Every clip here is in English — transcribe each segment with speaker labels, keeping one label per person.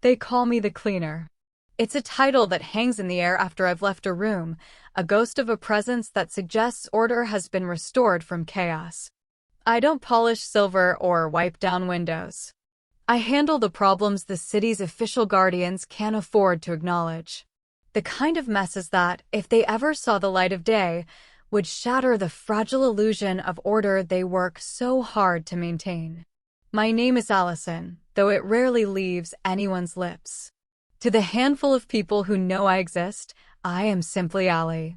Speaker 1: They call me the cleaner. It's a title that hangs in the air after I've left a room, a ghost of a presence that suggests order has been restored from chaos. I don't polish silver or wipe down windows. I handle the problems the city's official guardians can't afford to acknowledge. The kind of messes that, if they ever saw the light of day, would shatter the fragile illusion of order they work so hard to maintain. My name is Allison, though it rarely leaves anyone's lips. To the handful of people who know I exist, I am simply Allie.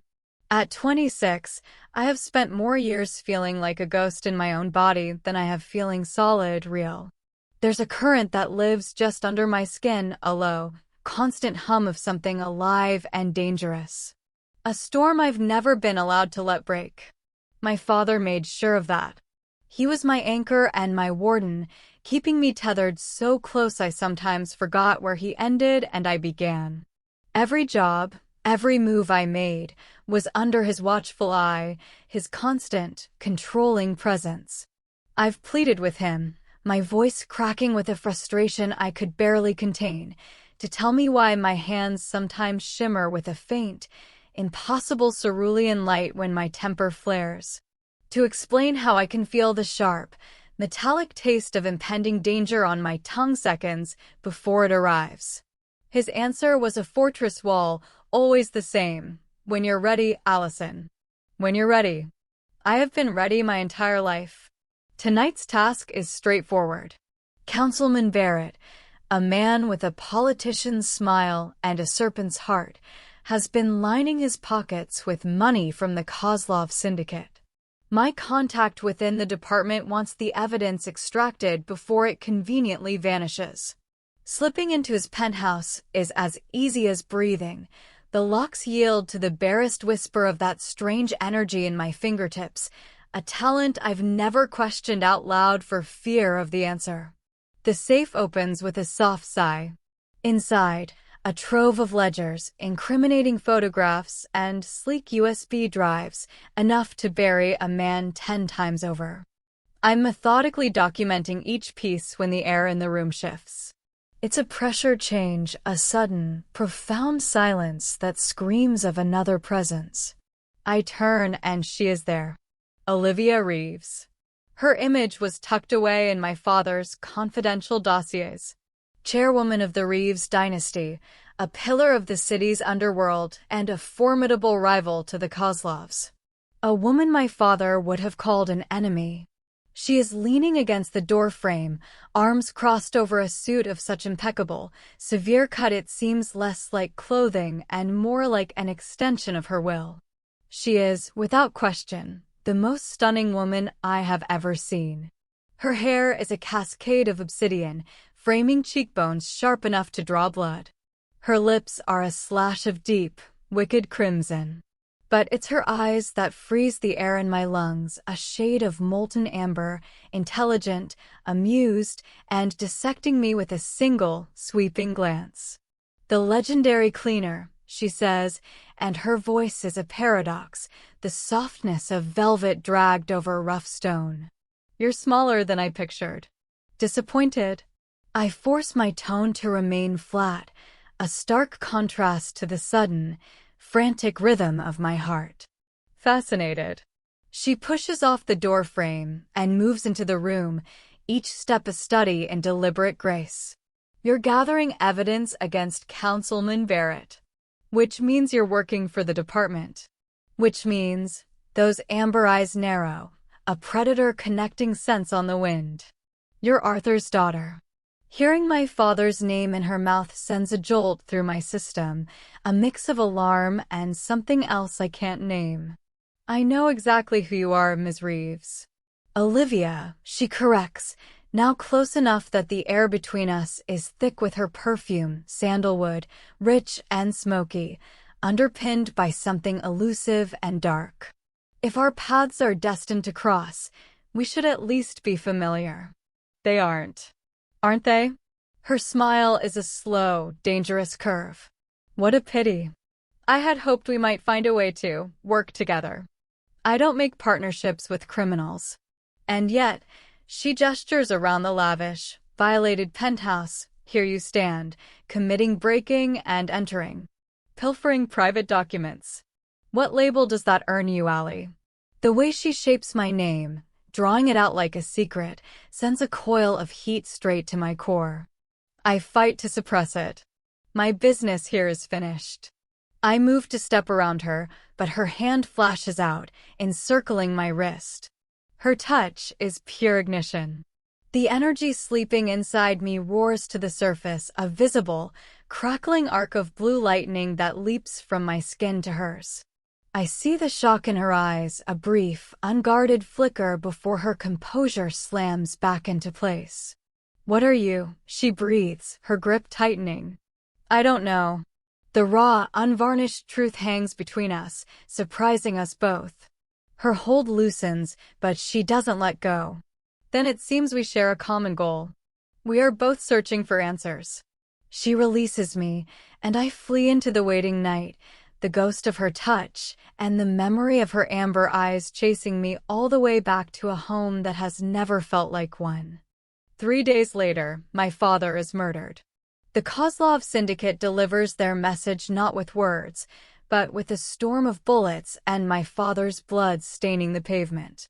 Speaker 1: At 26, I have spent more years feeling like a ghost in my own body than I have feeling solid, real. There's a current that lives just under my skin, a low, constant hum of something alive and dangerous. A storm I've never been allowed to let break. My father made sure of that. He was my anchor and my warden, keeping me tethered so close I sometimes forgot where he ended and I began. Every job, every move I made, was under his watchful eye, his constant, controlling presence. I've pleaded with him, my voice cracking with a frustration I could barely contain, to tell me why my hands sometimes shimmer with a faint, impossible cerulean light when my temper flares. To explain how I can feel the sharp, metallic taste of impending danger on my tongue seconds before it arrives. His answer was a fortress wall, always the same. When you're ready, Allison. When you're ready. I have been ready my entire life. Tonight's task is straightforward. Councilman Barrett, a man with a politician's smile and a serpent's heart, has been lining his pockets with money from the Kozlov syndicate. My contact within the department wants the evidence extracted before it conveniently vanishes. Slipping into his penthouse is as easy as breathing. The locks yield to the barest whisper of that strange energy in my fingertips, a talent I've never questioned out loud for fear of the answer. The safe opens with a soft sigh. Inside, a trove of ledgers, incriminating photographs, and sleek USB drives, enough to bury a man 10 times over. I'm methodically documenting each piece when the air in the room shifts. It's a pressure change, a sudden, profound silence that screams of another presence. I turn and she is there. Olivia Reeves. Her image was tucked away in my father's confidential dossiers. Chairwoman of the Reeves dynasty, a pillar of the city's underworld and a formidable rival to the Kozlovs. A woman my father would have called an enemy. She is leaning against the doorframe, arms crossed over a suit of such impeccable, severe cut it seems less like clothing and more like an extension of her will. She is, without question, the most stunning woman I have ever seen. Her hair is a cascade of obsidian, framing cheekbones sharp enough to draw blood. Her lips are a slash of deep, wicked crimson. But it's her eyes that freeze the air in my lungs, a shade of molten amber, intelligent, amused, and dissecting me with a single, sweeping glance. The legendary cleaner, she says, and her voice is a paradox, the softness of velvet dragged over rough stone. You're smaller than I pictured. Disappointed? I force my tone to remain flat, a stark contrast to the sudden, frantic rhythm of my heart. Fascinated. She pushes off the doorframe and moves into the room, each step a study in deliberate grace. You're gathering evidence against Councilman Barrett. Which means you're working for the department. Which means those amber eyes narrow, a predator connecting scents on the wind. You're Arthur's daughter. Hearing my father's name in her mouth sends a jolt through my system, a mix of alarm and something else I can't name. I know exactly who you are, Ms. Reeves. Olivia, she corrects, now close enough that the air between us is thick with her perfume, sandalwood, rich and smoky, underpinned by something elusive and dark. If our paths are destined to cross, we should at least be familiar. They aren't. Aren't they? Her smile is a slow, dangerous curve. What a pity. I had hoped we might find a way to work together. I don't make partnerships with criminals. And yet, she gestures around the lavish, violated penthouse, Here you stand, committing breaking and entering, pilfering private documents. What label does that earn you, Allie? The way she shapes my name, drawing it out like a secret, sends a coil of heat straight to my core. I fight to suppress it. My business here is finished. I move to step around her, but her hand flashes out, encircling my wrist. Her touch is pure ignition. The energy sleeping inside me roars to the surface, a visible, crackling arc of blue lightning that leaps from my skin to hers. I see the shock in her eyes, a brief, unguarded flicker before her composure slams back into place. "What are you?" she breathes, her grip tightening. "I don't know." The raw, unvarnished truth hangs between us, surprising us both. Her hold loosens, but she doesn't let go. Then it seems we share a common goal. We are both searching for answers. She releases me, and I flee into the waiting night, the ghost of her touch, and the memory of her amber eyes chasing me all the way back to a home that has never felt like one. 3 days later, my father is murdered. The Kozlov syndicate delivers their message not with words, but with a storm of bullets and my father's blood staining the pavement.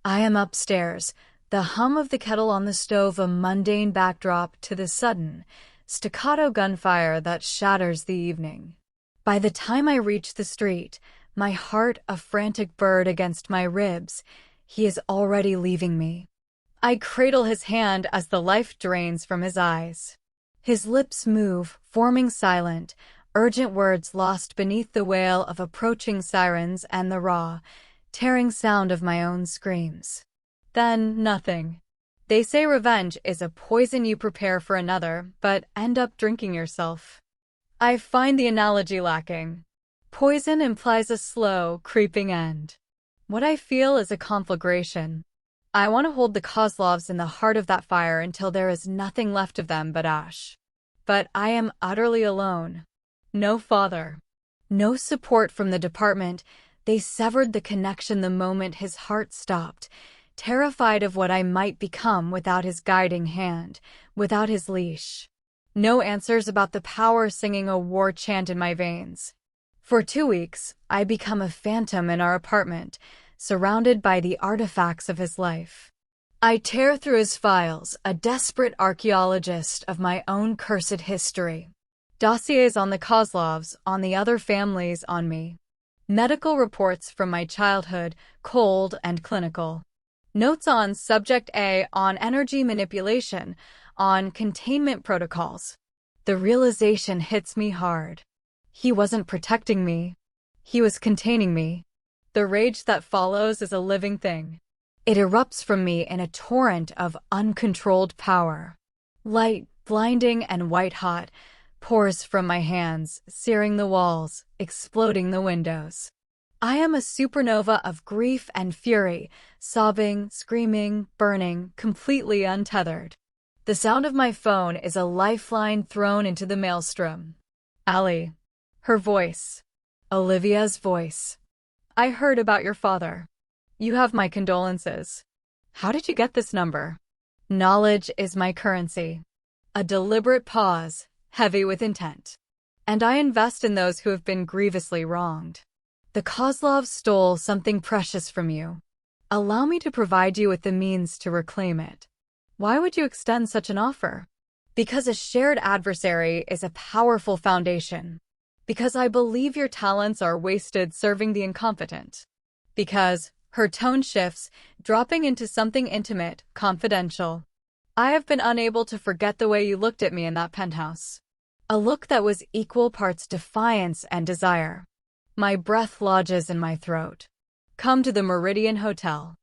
Speaker 1: I am upstairs, the hum of the kettle on the stove a mundane backdrop to the sudden, staccato gunfire that shatters the evening. By the time I reach the street, my heart a frantic bird against my ribs, he is already leaving me. I cradle his hand as the life drains from his eyes. His lips move, forming silent, urgent words lost beneath the wail of approaching sirens and the raw, tearing sound of my own screams. Then nothing. They say revenge is a poison you prepare for another, but end up drinking yourself. I find the analogy lacking. Poison implies a slow, creeping end. What I feel is a conflagration. I want to hold the Kozlovs in the heart of that fire until there is nothing left of them but ash. But I am utterly alone. No father. No support from the department. They severed the connection the moment his heart stopped, terrified of what I might become without his guiding hand, without his leash. No answers about the power singing a war chant in my veins. For 2 weeks, I become a phantom in our apartment, surrounded by the artifacts of his life. I tear through his files, a desperate archaeologist of my own cursed history. Dossiers on the Kozlovs, on the other families, on me. Medical reports from my childhood, cold and clinical. Notes on Subject A on energy manipulation, on containment protocols. The realization hits me hard. He wasn't protecting me. He was containing me. The rage that follows is a living thing. It erupts from me in a torrent of uncontrolled power. Light, blinding and white-hot, pours from my hands, searing the walls, exploding the windows. I am a supernova of grief and fury, sobbing, screaming, burning, completely untethered. The sound of my phone is a lifeline thrown into the maelstrom. Allie. Her voice. Olivia's voice. I heard about your father. You have my condolences. How did you get this number? Knowledge is my currency. A deliberate pause, heavy with intent. And I invest in those who have been grievously wronged. The Kozlovs stole something precious from you. Allow me to provide you with the means to reclaim it. Why would you extend such an offer? Because a shared adversary is a powerful foundation. Because I believe your talents are wasted serving the incompetent. Because, her tone shifts, dropping into something intimate, confidential. I have been unable to forget the way you looked at me in that penthouse. A look that was equal parts defiance and desire. My breath lodges in my throat. Come to the Meridian Hotel.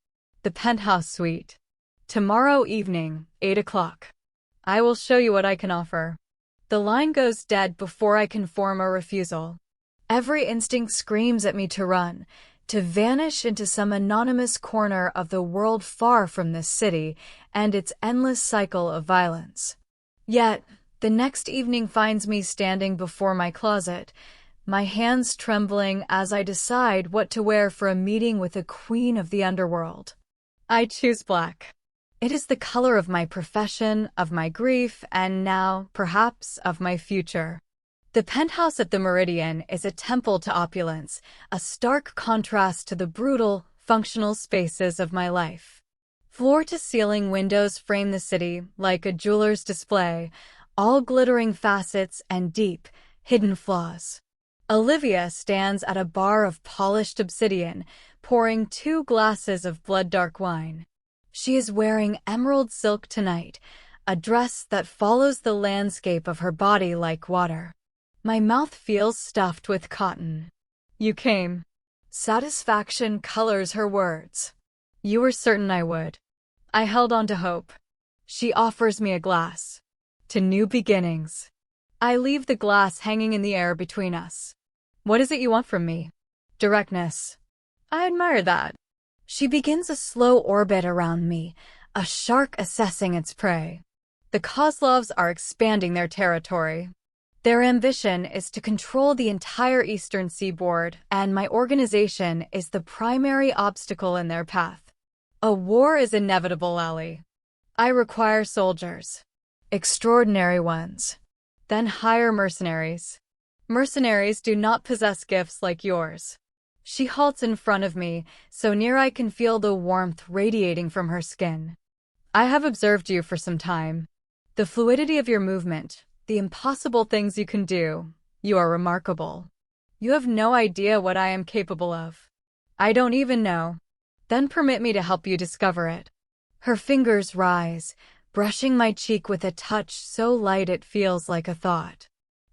Speaker 1: The penthouse suite. Tomorrow evening, 8 o'clock. I will show you what I can offer. The line goes dead before I can form a refusal. Every instinct screams at me to run, to vanish into some anonymous corner of the world far from this city and its endless cycle of violence. Yet, the next evening finds me standing before my closet, my hands trembling as I decide what to wear for a meeting with a queen of the underworld. I choose black. It is the color of my profession, of my grief, and now, perhaps, of my future. The penthouse at the Meridian is a temple to opulence, a stark contrast to the brutal, functional spaces of my life. Floor-to-ceiling windows frame the city like a jeweler's display, all glittering facets and deep, hidden flaws. Olivia stands at a bar of polished obsidian, pouring 2 glasses of blood-dark wine. She is wearing emerald silk tonight, a dress that follows the landscape of her body like water. My mouth feels stuffed with cotton. You came. Satisfaction colors her words. You were certain I would. I held on to hope. She offers me a glass. To new beginnings. I leave the glass hanging in the air between us. What is it you want from me? Directness. I admire that. She begins a slow orbit around me, a shark assessing its prey. The Kozlovs are expanding their territory. Their ambition is to control the entire eastern seaboard, and my organization is the primary obstacle in their path. A war is inevitable, Allie. I require soldiers. Extraordinary ones. Then hire mercenaries. Mercenaries do not possess gifts like yours. She halts in front of me, so near I can feel the warmth radiating from her skin. I have observed you for some time. The fluidity of your movement, the impossible things you can do, you are remarkable. You have no idea what I am capable of. I don't even know. Then permit me to help you discover it. Her fingers rise, brushing my cheek with a touch so light it feels like a thought.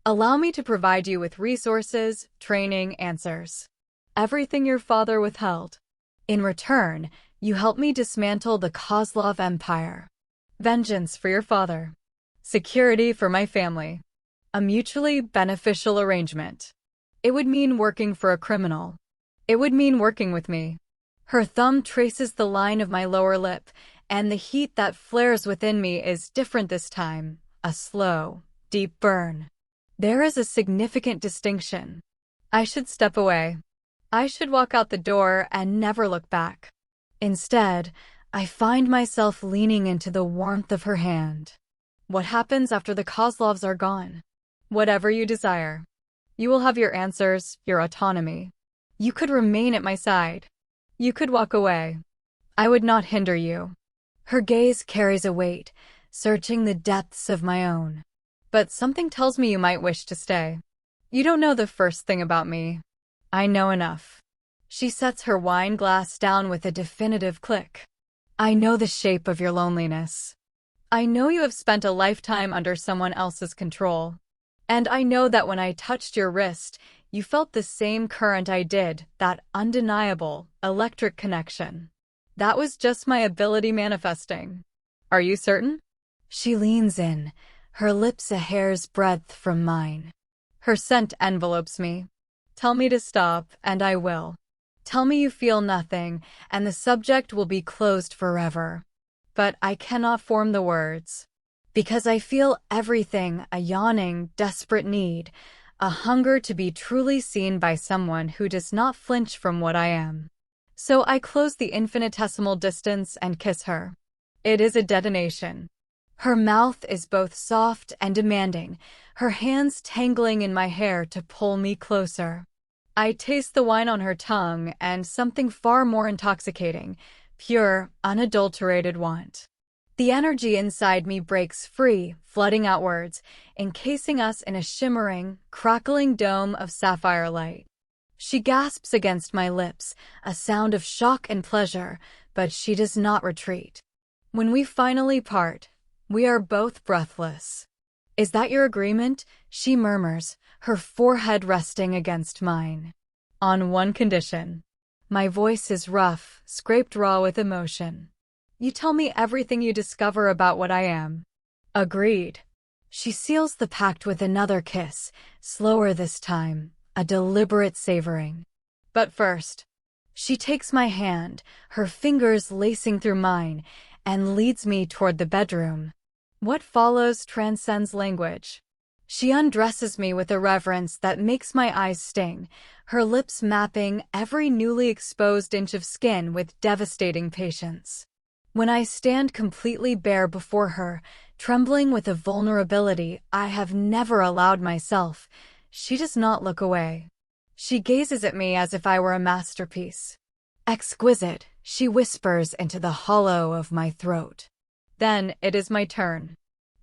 Speaker 1: Allow me to provide you with resources, training, answers. Everything your father withheld. In return, you help me dismantle the Kozlov Empire. Vengeance for your father. Security for my family. A mutually beneficial arrangement. It would mean working for a criminal. It would mean working with me. Her thumb traces the line of my lower lip, and the heat that flares within me is different this time, a slow, deep burn. There is a significant distinction. I should step away. I should walk out the door and never look back. Instead, I find myself leaning into the warmth of her hand. What happens after the Kozlovs are gone? Whatever you desire. You will have your answers, your autonomy. You could remain at my side. You could walk away. I would not hinder you. Her gaze carries a weight, searching the depths of my own. But something tells me you might wish to stay. You don't know the first thing about me. I know enough. She sets her wine glass down with a definitive click. I know the shape of your loneliness. I know you have spent a lifetime under someone else's control. And I know that when I touched your wrist, you felt the same current I did, that undeniable, electric connection. That was just my ability manifesting. Are you certain? She leans in, her lips a hair's breadth from mine. Her scent envelopes me. Tell me to stop, and I will. Tell me you feel nothing, and the subject will be closed forever. But I cannot form the words. Because I feel everything, a yawning, desperate need, a hunger to be truly seen by someone who does not flinch from what I am. So I close the infinitesimal distance and kiss her. It is a detonation. Her mouth is both soft and demanding, her hands tangling in my hair to pull me closer. I taste the wine on her tongue and something far more intoxicating, pure, unadulterated want. The energy inside me breaks free, flooding outwards, encasing us in a shimmering, crackling dome of sapphire light. She gasps against my lips, a sound of shock and pleasure, but she does not retreat. When we finally part, we are both breathless. Is that your agreement? She murmurs, her forehead resting against mine. On one condition. My voice is rough, scraped raw with emotion. You tell me everything you discover about what I am. Agreed. She seals the pact with another kiss, slower this time, a deliberate savoring. But first, she takes my hand, her fingers lacing through mine, and leads me toward the bedroom. What follows transcends language. She undresses me with a reverence that makes my eyes sting, her lips mapping every newly exposed inch of skin with devastating patience. When I stand completely bare before her, trembling with a vulnerability I have never allowed myself, she does not look away. She gazes at me as if I were a masterpiece. Exquisite, she whispers into the hollow of my throat. Then it is my turn.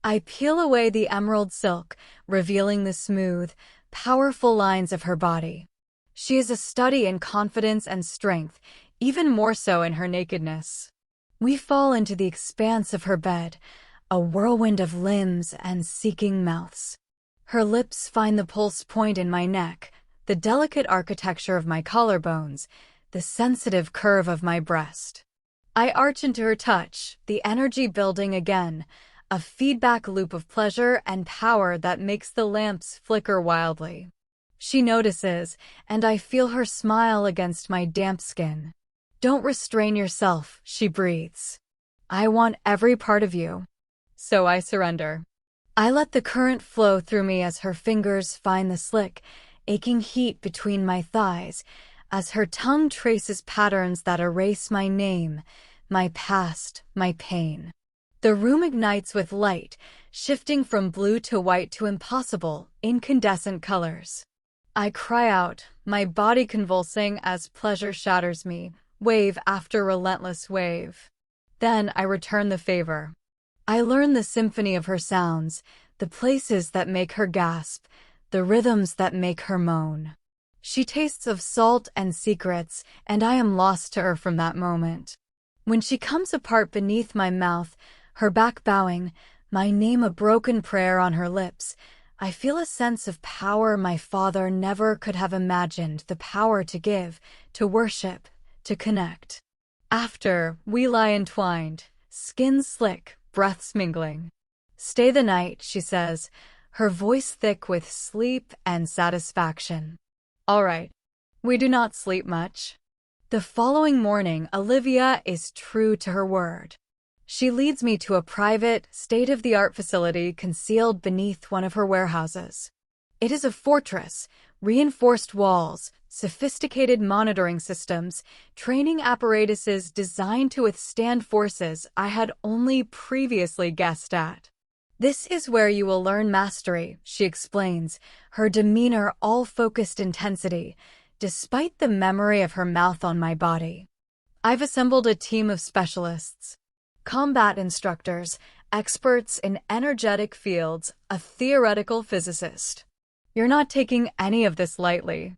Speaker 1: I peel away the emerald silk, revealing the smooth, powerful lines of her body. She is a study in confidence and strength, even more so in her nakedness. We fall into the expanse of her bed, a whirlwind of limbs and seeking mouths. Her lips find the pulse point in my neck, the delicate architecture of my collarbones, the sensitive curve of my breast. I arch into her touch, the energy building again, a feedback loop of pleasure and power that makes the lamps flicker wildly. She notices, and I feel her smile against my damp skin. Don't restrain yourself, she breathes. I want every part of you. So I surrender. I let the current flow through me as her fingers find the slick, aching heat between my thighs, as her tongue traces patterns that erase my name, my past, my pain. The room ignites with light, shifting from blue to white to impossible, incandescent colors. I cry out, my body convulsing as pleasure shatters me, wave after relentless wave. Then I return the favor. I learn the symphony of her sounds, the places that make her gasp, the rhythms that make her moan. She tastes of salt and secrets, and I am lost to her from that moment. When she comes apart beneath my mouth, her back bowing, my name a broken prayer on her lips, I feel a sense of power my father never could have imagined, the power to give, to worship, to connect. After, we lie entwined, skin slick, breaths mingling. Stay the night, she says, her voice thick with sleep and satisfaction. All right. We do not sleep much. The following morning, Olivia is true to her word. She leads me to a private, state-of-the-art facility concealed beneath one of her warehouses. It is a fortress, reinforced walls, sophisticated monitoring systems, training apparatuses designed to withstand forces I had only previously guessed at. This is where you will learn mastery, she explains, her demeanor all focused intensity, despite the memory of her mouth on my body. I've assembled a team of specialists. Combat instructors, experts in energetic fields, a theoretical physicist. You're not taking any of this lightly.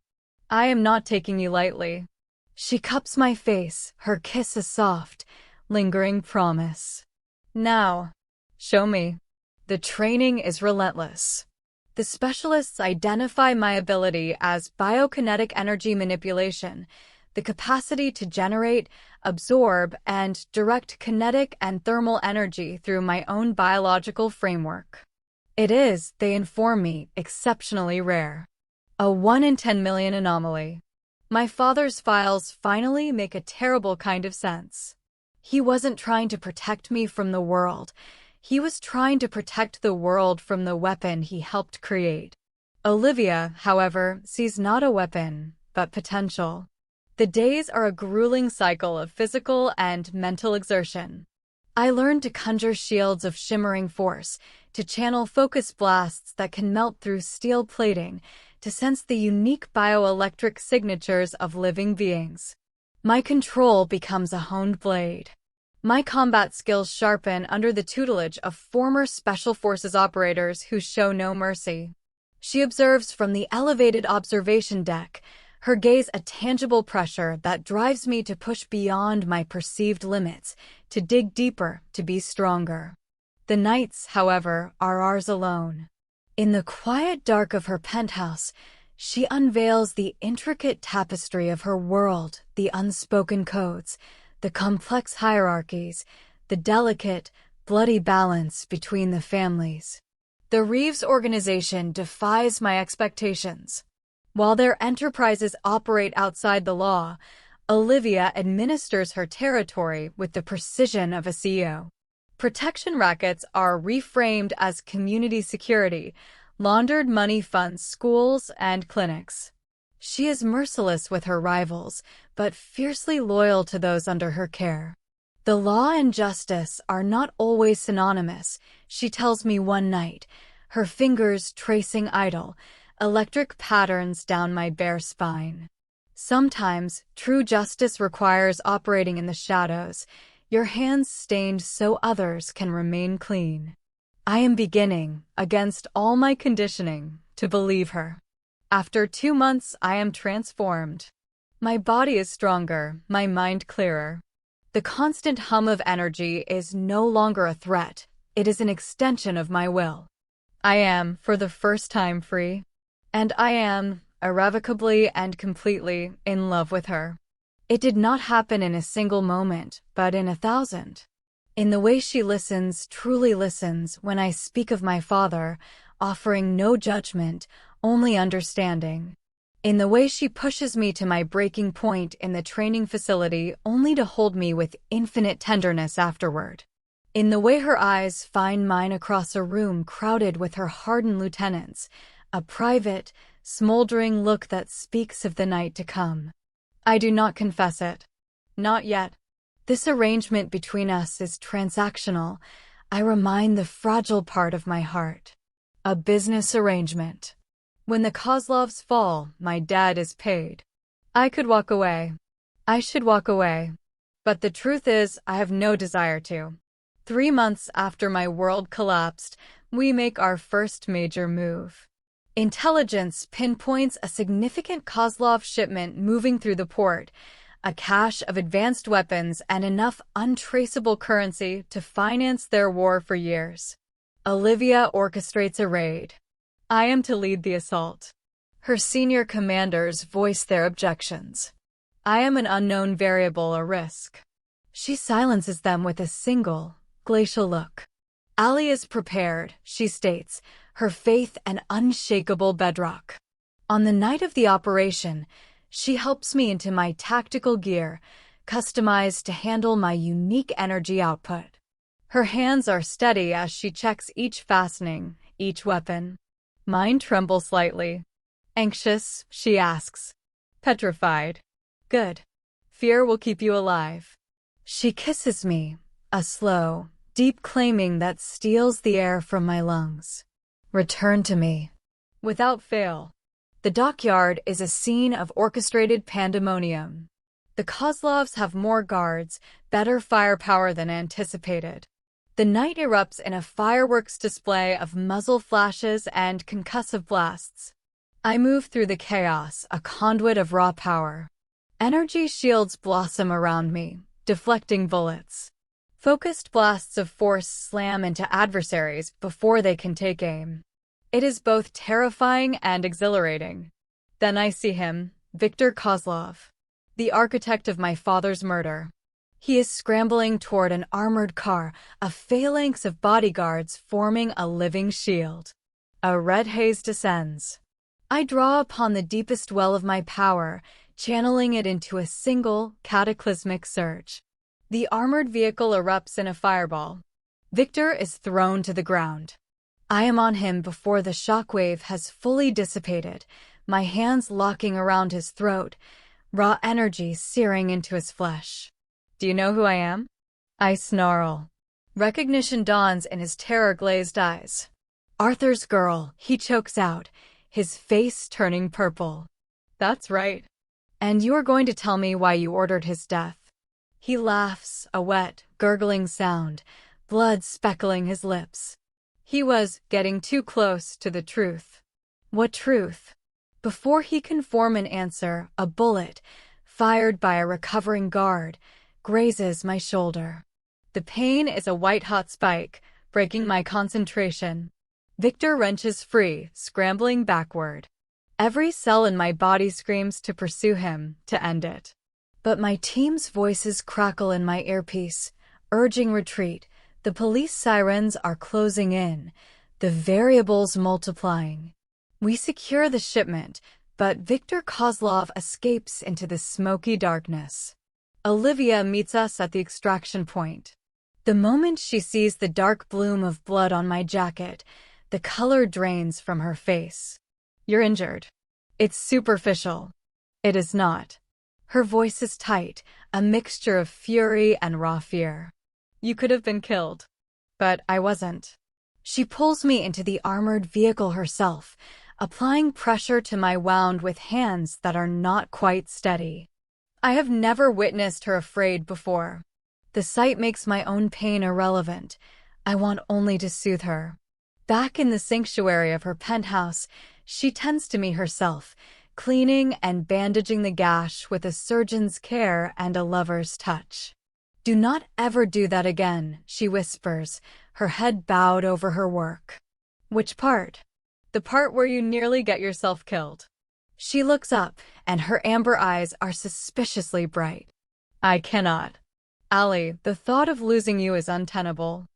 Speaker 1: I am not taking you lightly. She cups my face, her kiss a soft, lingering promise. Now, show me. The training is relentless. The specialists identify my ability as biokinetic energy manipulation, the capacity to generate, absorb, and direct kinetic and thermal energy through my own biological framework. It is, they inform me, exceptionally rare. A 1 in 10 million anomaly. My father's files finally make a terrible kind of sense. He wasn't trying to protect me from the world. He was trying to protect the world from the weapon he helped create. Olivia, however, sees not a weapon, but potential. The days are a grueling cycle of physical and mental exertion. I learned to conjure shields of shimmering force, to channel focus blasts that can melt through steel plating, to sense the unique bioelectric signatures of living beings. My control becomes a honed blade. My combat skills sharpen under the tutelage of former Special Forces operators who show no mercy. She observes from the elevated observation deck, her gaze a tangible pressure that drives me to push beyond my perceived limits, to dig deeper, to be stronger. The nights, however, are ours alone. In the quiet dark of her penthouse, she unveils the intricate tapestry of her world, the unspoken codes, the complex hierarchies, the delicate, bloody balance between the families. The Reeves organization defies my expectations. While their enterprises operate outside the law, Olivia administers her territory with the precision of a CEO. Protection rackets are reframed as community security, laundered money funds schools and clinics. She is merciless with her rivals, but fiercely loyal to those under her care. The law and justice are not always synonymous, she tells me one night, her fingers tracing idle, electric patterns down my bare spine. Sometimes, true justice requires operating in the shadows, your hands stained so others can remain clean. I am beginning, against all my conditioning, to believe her. After 2 months, I am transformed. My body is stronger, my mind clearer. The constant hum of energy is no longer a threat, it is an extension of my will. I am, for the first time, free. And I am, irrevocably and completely, in love with her. It did not happen in a single moment, but in 1,000. In the way she listens, truly listens, when I speak of my father, offering no judgment, only understanding. In the way she pushes me to my breaking point in the training facility only to hold me with infinite tenderness afterward. In the way her eyes find mine across a room crowded with her hardened lieutenants, a private, smoldering look that speaks of the night to come. I do not confess it. Not yet. This arrangement between us is transactional. I remind the fragile part of my heart. A business arrangement. When the Kozlovs fall, my dad is paid. I could walk away. I should walk away. But the truth is, I have no desire to. 3 months after my world collapsed, we make our first major move. Intelligence pinpoints a significant Kozlov shipment moving through the port, a cache of advanced weapons and enough untraceable currency to finance their war for years. Olivia orchestrates a raid. I am to lead the assault. Her senior commanders voice their objections. I am an unknown variable, a risk. She silences them with a single, glacial look. Allie is prepared, she states, her faith an unshakable bedrock. On the night of the operation, she helps me into my tactical gear, customized to handle my unique energy output. Her hands are steady as she checks each fastening, each weapon. Mine tremble slightly. Anxious, she asks. Petrified. Good. Fear will keep you alive. She kisses me, a slow, deep claiming that steals the air from my lungs. Return to me. Without fail. The dockyard is a scene of orchestrated pandemonium. The Kozlovs have more guards, better firepower than anticipated. The night erupts in a fireworks display of muzzle flashes and concussive blasts. I move through the chaos, a conduit of raw power. Energy shields blossom around me, deflecting bullets. Focused blasts of force slam into adversaries before they can take aim. It is both terrifying and exhilarating. Then I see him, Viktor Kozlov, the architect of my father's murder. He is scrambling toward an armored car, a phalanx of bodyguards forming a living shield. A red haze descends. I draw upon the deepest well of my power, channeling it into a single, cataclysmic surge. The armored vehicle erupts in a fireball. Viktor is thrown to the ground. I am on him before the shockwave has fully dissipated, my hands locking around his throat, raw energy searing into his flesh. Do you know who I am? I snarl. Recognition dawns in his terror-glazed eyes. Arthur's girl, he chokes out, his face turning purple. That's right. And you are going to tell me why you ordered his death. He laughs, a wet, gurgling sound, blood speckling his lips. He was getting too close to the truth. What truth? Before he can form an answer, a bullet, fired by a recovering guard, grazes my shoulder. The pain is a white-hot spike, breaking my concentration. Viktor wrenches free, scrambling backward. Every cell in my body screams to pursue him, to end it. But my team's voices crackle in my earpiece, urging retreat. The police sirens are closing in, the variables multiplying. We secure the shipment, but Viktor Kozlov escapes into the smoky darkness. Olivia meets us at the extraction point. The moment she sees the dark bloom of blood on my jacket, the color drains from her face. You're injured. It's superficial. It is not. Her voice is tight, a mixture of fury and raw fear. You could have been killed. But I wasn't. She pulls me into the armored vehicle herself, applying pressure to my wound with hands that are not quite steady. I have never witnessed her afraid before. The sight makes my own pain irrelevant. I want only to soothe her. Back in the sanctuary of her penthouse, she tends to me herself, cleaning and bandaging the gash with a surgeon's care and a lover's touch. "Do not ever do that again," she whispers, her head bowed over her work. "Which part?" "The part where you nearly get yourself killed." She looks up, and her amber eyes are suspiciously bright. "I cannot. Allie, the thought of losing you is untenable."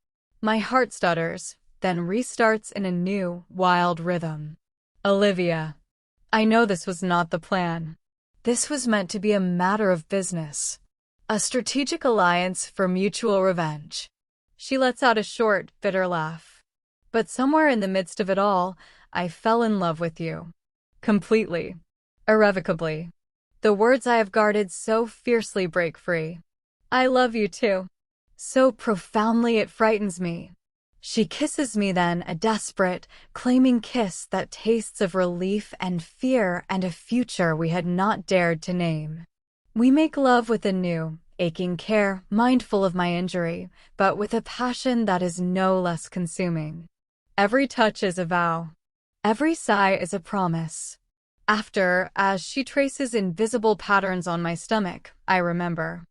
Speaker 1: My heart stutters, then restarts in a new, wild rhythm. "Olivia, I know this was not the plan. This was meant to be a matter of business. A strategic alliance for mutual revenge." She lets out a short, bitter laugh. "But somewhere in the midst of it all, I fell in love with you. Completely. Irrevocably. The words I have guarded so fiercely break free. I love you too. So profoundly it frightens me." She kisses me then, a desperate, claiming kiss that tastes of relief and fear and a future we had not dared to name. We make love with a new, aching care, mindful of my injury, but with a passion that is no less consuming. Every touch is a vow. Every sigh is a promise. After, as she traces invisible patterns on my stomach, I remember.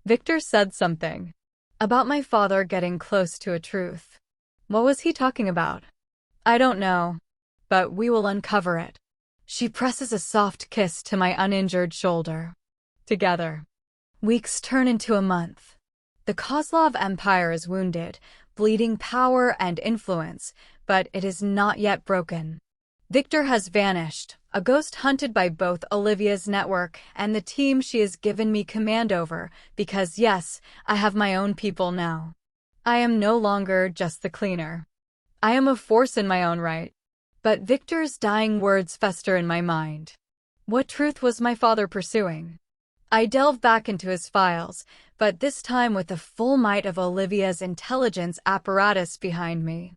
Speaker 1: Victor said something about my father getting close to a truth. What was he talking about? I don't know, but we will uncover it. She presses a soft kiss to my uninjured shoulder. Together. Weeks turn into a month. The Kozlov Empire is wounded, bleeding power and influence, but it is not yet broken. Victor has vanished, a ghost hunted by both Olivia's network and the team she has given me command over, because yes, I have my own people now. I am no longer just the cleaner. I am a force in my own right. But Victor's dying words fester in my mind. What truth was my father pursuing? I delve back into his files, but this time with the full might of Olivia's intelligence apparatus behind me.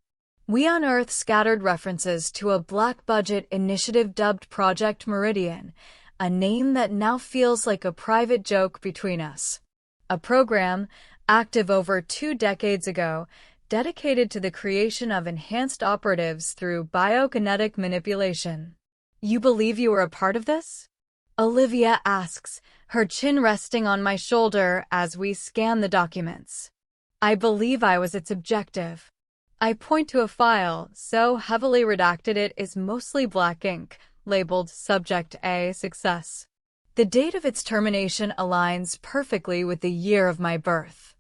Speaker 1: We unearth scattered references to a black-budget initiative dubbed Project Meridian, a name that now feels like a private joke between us. A program, active over 2 decades ago, dedicated to the creation of enhanced operatives through biokinetic manipulation. "You believe you were a part of this?" Olivia asks, her chin resting on my shoulder as we scan the documents. "I believe I was its objective." I point to a file, so heavily redacted it is mostly black ink, labeled Subject A Success. The date of its termination aligns perfectly with the year of my birth.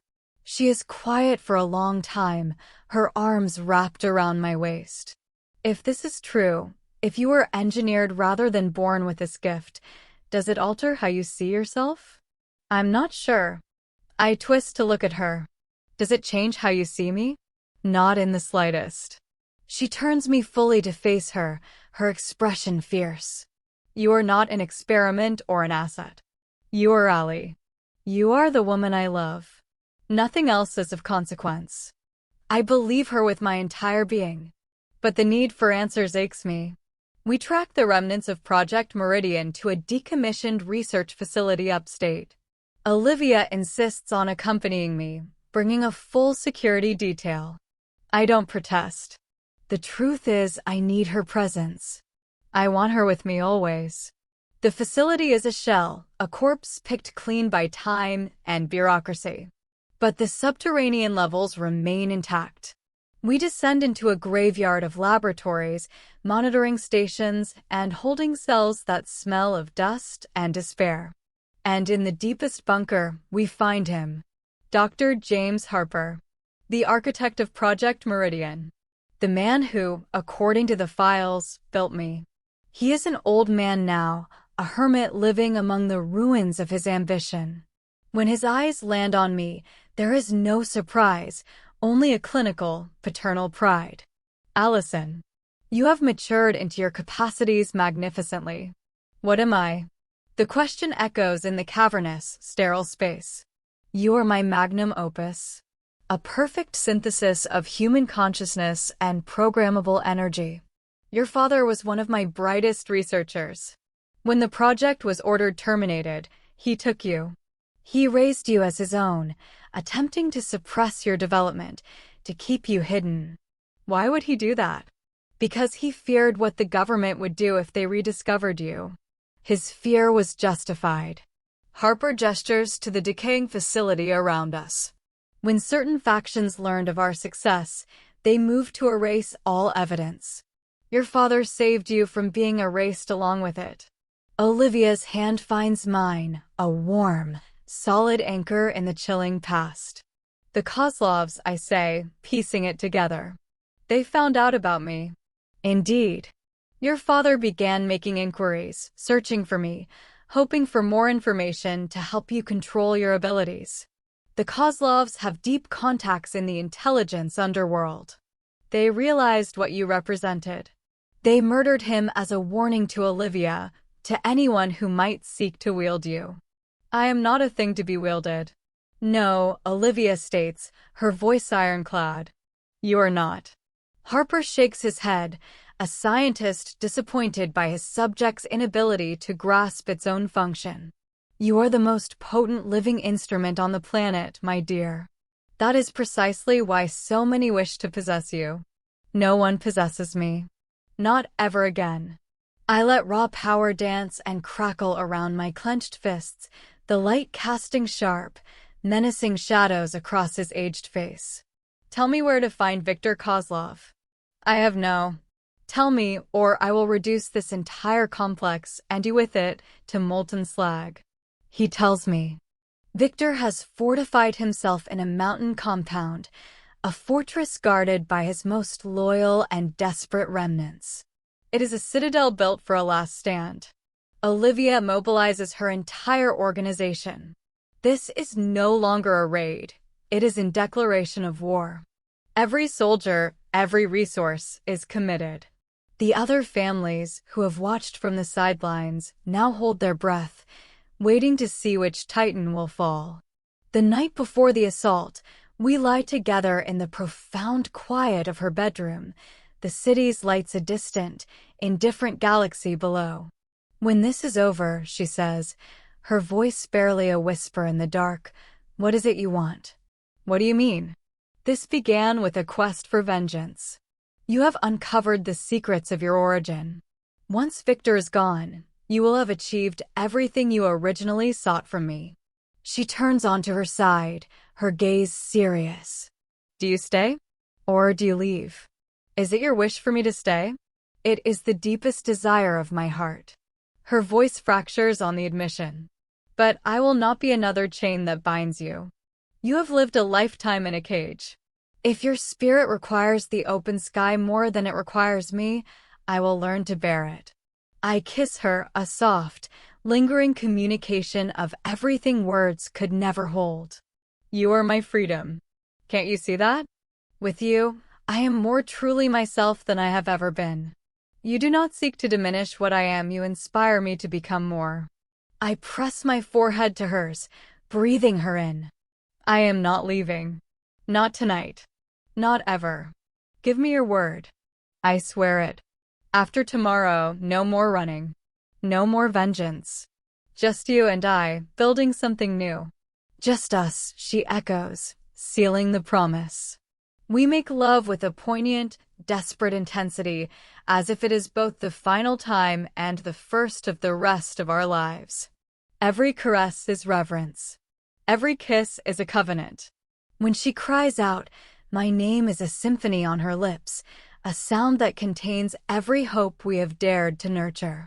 Speaker 1: She is quiet for a long time, her arms wrapped around my waist. "If this is true, if you were engineered rather than born with this gift, does it alter how you see yourself?" "I'm not sure." I twist to look at her. "Does it change how you see me?" "Not in the slightest." She turns me fully to face her, her expression fierce. "You are not an experiment or an asset. You are Allie. You are the woman I love. Nothing else is of consequence." I believe her with my entire being. But the need for answers aches me. We track the remnants of Project Meridian to a decommissioned research facility upstate. Olivia insists on accompanying me, bringing a full security detail. I don't protest. The truth is, I need her presence. I want her with me always. The facility is a shell, a corpse picked clean by time and bureaucracy. But the subterranean levels remain intact. We descend into a graveyard of laboratories, monitoring stations, and holding cells that smell of dust and despair. And in the deepest bunker, we find him. Dr. James Harper, the architect of Project Meridian. The man who, according to the files, built me. He is an old man now, a hermit living among the ruins of his ambition. When his eyes land on me, there is no surprise, only a clinical, paternal pride. "Allison, you have matured into your capacities magnificently." What am I? The question echoes in the cavernous, sterile space. You are my magnum opus, a perfect synthesis of human consciousness and programmable energy. Your father was one of my brightest researchers. When the project was ordered terminated, he took you. He raised you as his own, attempting to suppress your development, to keep you hidden. Why would he do that? Because he feared what the government would do if they rediscovered you. His fear was justified. Harper gestures to the decaying facility around us. When certain factions learned of our success, they moved to erase all evidence. Your father saved you from being erased along with it. Olivia's hand finds mine, a warm, solid anchor in the chilling past. The Kozlovs, I say, piecing it together. They found out about me. Indeed. Your father began making inquiries, searching for me, hoping for more information to help you control your abilities. The Kozlovs have deep contacts in the intelligence underworld. They realized what you represented. They murdered him as a warning to Olivia, to anyone who might seek to wield you. I am not a thing to be wielded. No, Olivia states, her voice ironclad. You are not. Harper shakes his head, a scientist disappointed by his subject's inability to grasp its own function. You are the most potent living instrument on the planet, my dear. That is precisely why so many wish to possess you. No one possesses me. Not ever again. I let raw power dance and crackle around my clenched fists, the light casting sharp, menacing shadows across his aged face. Tell me where to find Viktor Kozlov. I have no. Tell me, or I will reduce this entire complex, and you with it, to molten slag. He tells me. Viktor has fortified himself in a mountain compound, a fortress guarded by his most loyal and desperate remnants. It is a citadel built for a last stand. Olivia mobilizes her entire organization. This is no longer a raid. It is in declaration of war. Every soldier, every resource is committed. The other families, who have watched from the sidelines, now hold their breath, waiting to see which Titan will fall. The night before the assault, we lie together in the profound quiet of her bedroom, the city's lights a distant, indifferent galaxy below. When this is over, she says, her voice barely a whisper in the dark, what is it you want? What do you mean? This began with a quest for vengeance. You have uncovered the secrets of your origin. Once Viktor is gone, you will have achieved everything you originally sought from me. She turns onto her side, her gaze serious. Do you stay? Or do you leave? Is it your wish for me to stay? It is the deepest desire of my heart. Her voice fractures on the admission. But I will not be another chain that binds you. You have lived a lifetime in a cage. If your spirit requires the open sky more than it requires me, I will learn to bear it. I kiss her, a soft, lingering communication of everything words could never hold. You are my freedom. Can't you see that? With you, I am more truly myself than I have ever been. You do not seek to diminish what I am, you inspire me to become more. I press my forehead to hers, breathing her in. I am not leaving. Not tonight. Not ever. Give me your word. I swear it. After tomorrow, no more running. No more vengeance. Just you and I, building something new. Just us, she echoes, sealing the promise. We make love with a poignant, desperate intensity, as if it is both the final time and the first of the rest of our lives. Every caress is reverence. Every kiss is a covenant. When she cries out, my name is a symphony on her lips, a sound that contains every hope we have dared to nurture.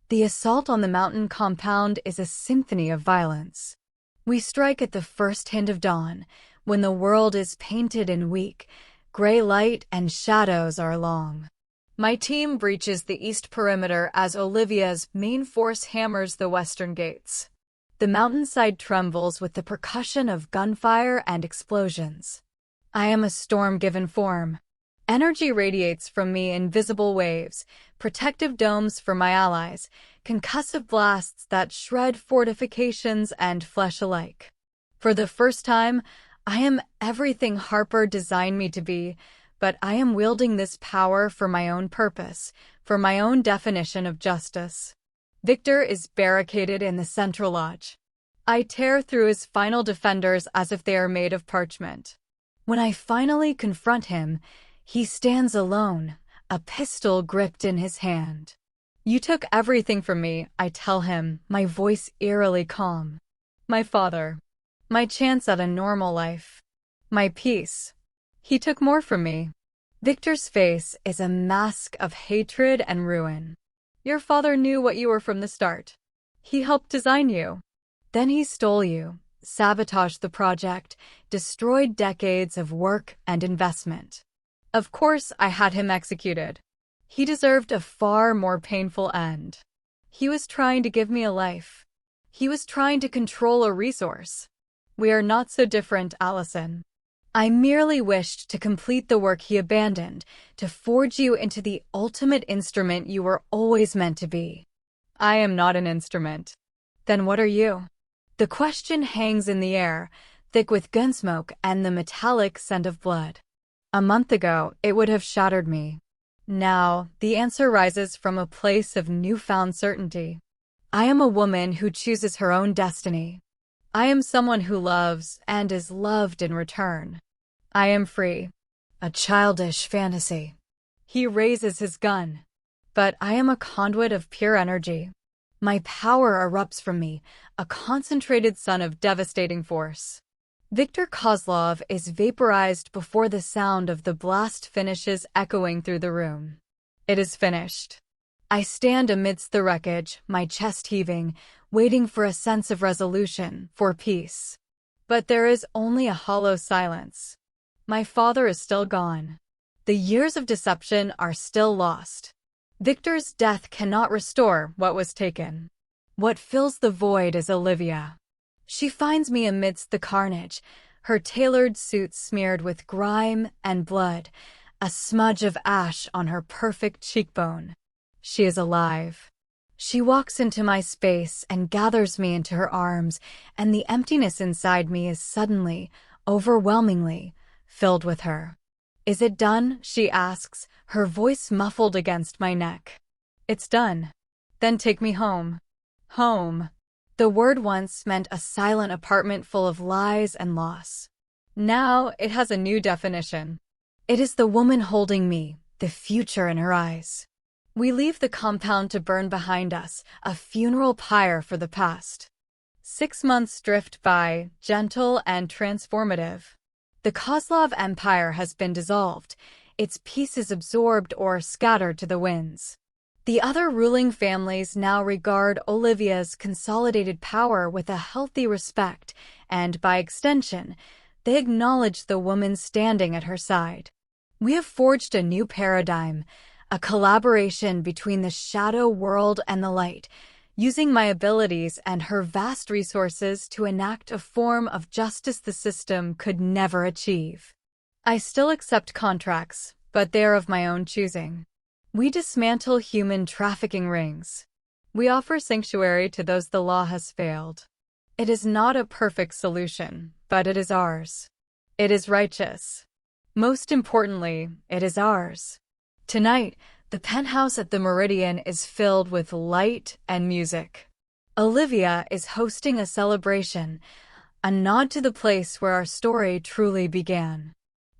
Speaker 1: The assault on the mountain compound is a symphony of violence. We strike at the first hint of dawn, when the world is painted in weak, gray light and shadows are long. My team breaches the east perimeter as Olivia's main force hammers the western gates. The mountainside trembles with the percussion of gunfire and explosions. I am a storm given form. Energy radiates from me in visible waves, protective domes for my allies, concussive blasts that shred fortifications and flesh alike. For the first time, I am everything Harper designed me to be, but I am wielding this power for my own purpose, for my own definition of justice. Victor is barricaded in the central lodge. I tear through his final defenders as if they are made of parchment. When I finally confront him, he stands alone, a pistol gripped in his hand. "You took everything from me," I tell him, my voice eerily calm. "My father. My chance at a normal life. My peace. He took more from me." Victor's face is a mask of hatred and ruin. "Your father knew what you were from the start. He helped design you. Then he stole you, sabotaged the project, destroyed decades of work and investment. Of course, I had him executed. He deserved a far more painful end. He was trying to give me a life. He was trying to control a resource. We are not so different, Allison. I merely wished to complete the work he abandoned, to forge you into the ultimate instrument you were always meant to be." "I am not an instrument." "Then what are you?" The question hangs in the air, thick with gunsmoke and the metallic scent of blood. A month ago, it would have shattered me. Now, the answer rises from a place of newfound certainty. I am a woman who chooses her own destiny. I am someone who loves and is loved in return. I am free. A childish fantasy. He raises his gun. But I am a conduit of pure energy. My power erupts from me, a concentrated sun of devastating force. Viktor Kozlov is vaporized before the sound of the blast finishes echoing through the room. It is finished. I stand amidst the wreckage, my chest heaving, waiting for a sense of resolution, for peace. But there is only a hollow silence. My father is still gone. The years of deception are still lost. Victor's death cannot restore what was taken. What fills the void is Olivia. She finds me amidst the carnage, her tailored suit smeared with grime and blood, a smudge of ash on her perfect cheekbone. She is alive. She walks into my space and gathers me into her arms, and the emptiness inside me is suddenly, overwhelmingly, filled with her. "Is it done?" she asks, her voice muffled against my neck. "It's done." "Then take me home." Home. The word once meant a silent apartment full of lies and loss. Now it has a new definition. It is the woman holding me, the future in her eyes. We leave the compound to burn behind us, a funeral pyre for the past. 6 months drift by, gentle and transformative. The Kozlov Empire has been dissolved, its pieces absorbed or scattered to the winds. The other ruling families now regard Olivia's consolidated power with a healthy respect, and by extension, they acknowledge the woman standing at her side. We have forged a new paradigm, a collaboration between the shadow world and the light, using my abilities and her vast resources to enact a form of justice the system could never achieve. I still accept contracts, but they are of my own choosing. We dismantle human trafficking rings. We offer sanctuary to those the law has failed. It is not a perfect solution, but it is ours. It is righteous. Most importantly, it is ours. Tonight, the penthouse at the Meridian is filled with light and music. Olivia is hosting a celebration, a nod to the place where our story truly began.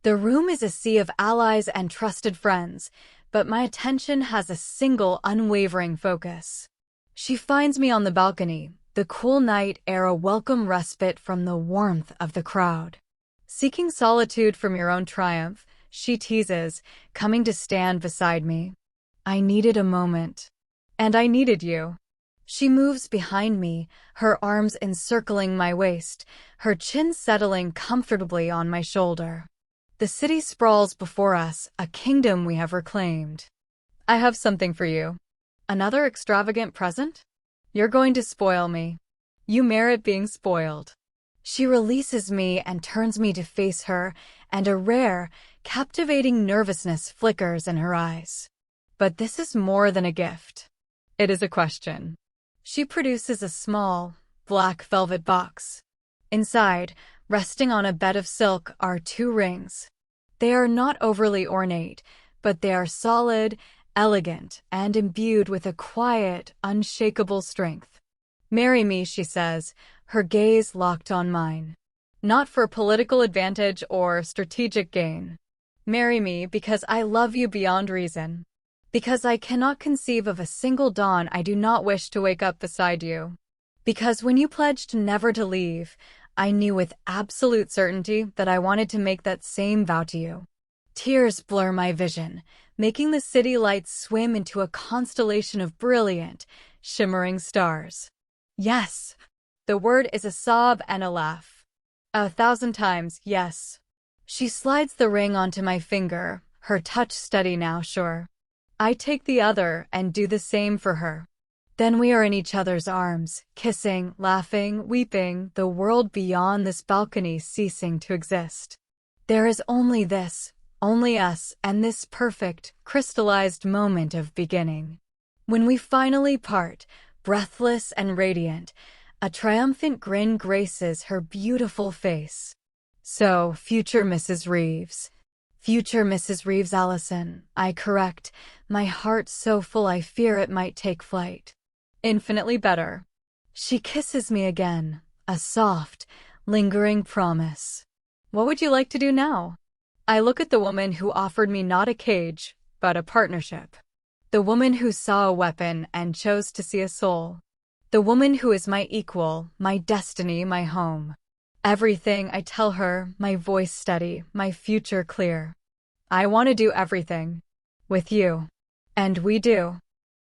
Speaker 1: The room is a sea of allies and trusted friends, but my attention has a single unwavering focus. She finds me on the balcony, the cool night air a welcome respite from the warmth of the crowd. "Seeking solitude from your own triumph," she teases, coming to stand beside me. I needed a moment. And I needed you. She moves behind me, her arms encircling my waist, her chin settling comfortably on my shoulder. The city sprawls before us, a kingdom we have reclaimed. "I have something for you." "Another extravagant present?" "You're going to spoil me. You merit being spoiled." She releases me and turns me to face her, and a rare, captivating nervousness flickers in her eyes. But this is more than a gift. It is a question. She produces a small, black velvet box. Inside, resting on a bed of silk, are 2 rings. They are not overly ornate, but they are solid, elegant, and imbued with a quiet, unshakable strength. "Marry me," she says, her gaze locked on mine. "Not for political advantage or strategic gain. Marry me because I love you beyond reason. Because I cannot conceive of a single dawn I do not wish to wake up beside you. Because when you pledged never to leave, I knew with absolute certainty that I wanted to make that same vow to you." Tears blur my vision, making the city lights swim into a constellation of brilliant, shimmering stars. Yes. The word is a sob and a laugh. 1,000 times, yes. She slides the ring onto my finger, her touch steady now, sure. I take the other and do the same for her. Then we are in each other's arms, kissing, laughing, weeping, the world beyond this balcony ceasing to exist. There is only this, only us, and this perfect, crystallized moment of beginning. When we finally part, breathless and radiant, a triumphant grin graces her beautiful face. So, future Mrs. Reeves. Future Mrs. Reeves Allison, I correct, my heart so full I fear it might take flight. Infinitely better. She kisses me again, a soft, lingering promise. What would you like to do now? I look at the woman who offered me not a cage, but a partnership. The woman who saw a weapon and chose to see a soul. The woman who is my equal, my destiny, my home. Everything I tell her, my voice steady, my future clear. I want to do everything. With you. And we do.